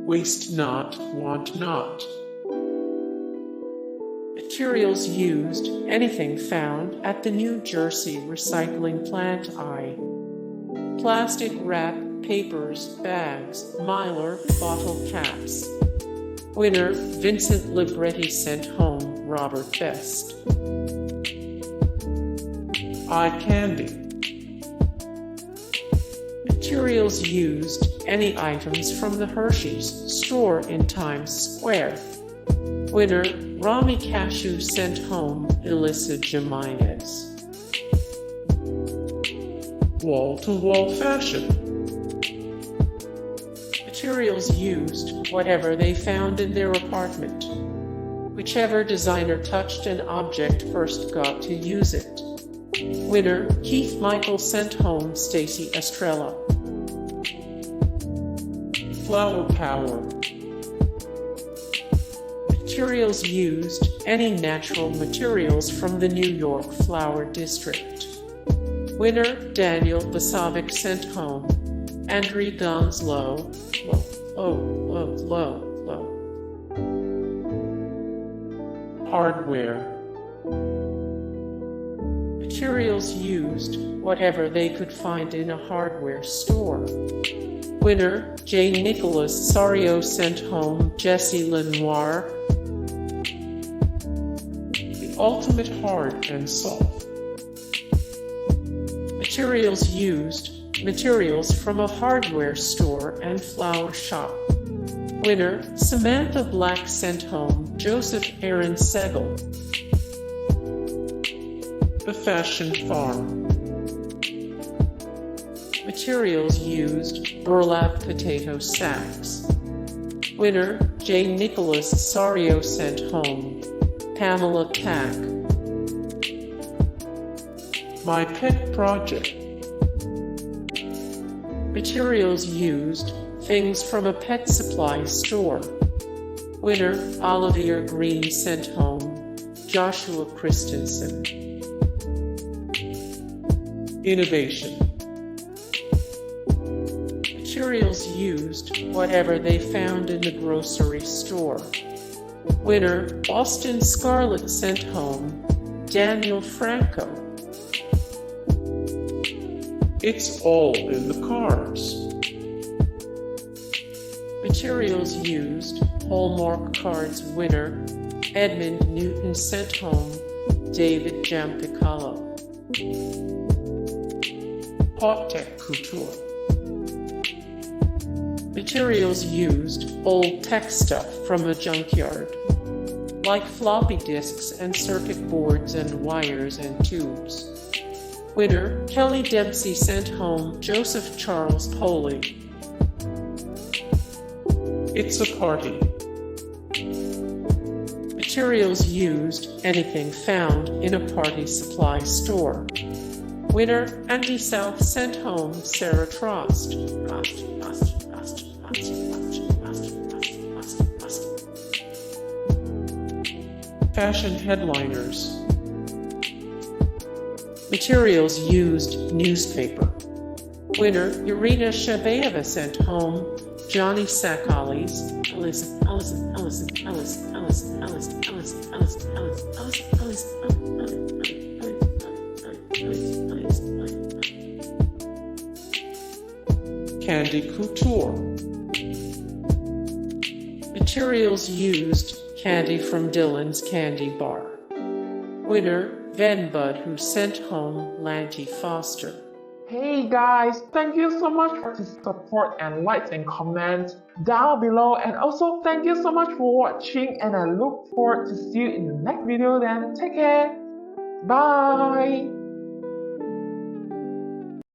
waste not, want not. Materials used, anything found at the New Jersey recycling plant. Plastic wrap, papers, bags, Mylar, bottle caps. Winner, Vincent Libretti. Sent home, Robert Best. Eye candy. Materials used, any items from the Hershey's store in Times Square. Winner, Rami Cashew. Sent home, Elisa Jimenez. Wall-to-wall fashion. Materials used, whatever they found in their apartment. Whichever designer touched an object first got to use it. Winner, Keith Michael. Sent home, Stacey Estrella. Flower power. Materials used, any natural materials from the New York Flower District. Winner, Daniel Basavic. Sent home, Andre Gonzalo. Hardware. Materials used, whatever they could find in a hardware store. Winner, J. Nicholas Sario. Sent home, Jessie Lenoir. The ultimate hard and soft. Materials used, materials from a hardware store and flower shop. Winner, Samantha Black. Sent home, Joseph Aaron Segel. The Fashion Farm. Materials used, burlap potato sacks. Winner, J. Nicholas Sario. Sent home, Pamela Cack. My Pet Project. Materials used, things from a pet supply store. Winner, Olivia Green. Sent home, Joshua Christensen. Innovation. Materials used, whatever they found in the grocery store. Winner, Boston Scarlett. Sent home, Daniel Franco. It's all in the cars. Materials used, Hallmark cards. Winner, Edmund Newton. Sent home, David Giampicalo. Haute Couture. Materials used, old tech stuff from a junkyard, like floppy disks and circuit boards and wires and tubes. Winner, Kelly Dempsey. Sent home, Joseph Charles Poley. It's a party. Materials used, anything found in a party supply store. Winner, Andy South. Sent home, Sarah Trost. Fashion headliners. Materials used, newspaper. Winner, Irina Shabayeva. Sent home, Johnny Sakalis. Candy Couture. Materials used, candy from Dylan's Candy Bar. Winner, Van Bud. Who sent home, Lanty Foster. Hey guys, thank you so much for the support and likes and comments down below, and also thank you so much for watching, and I look forward to see you in the next video. Then take care, bye.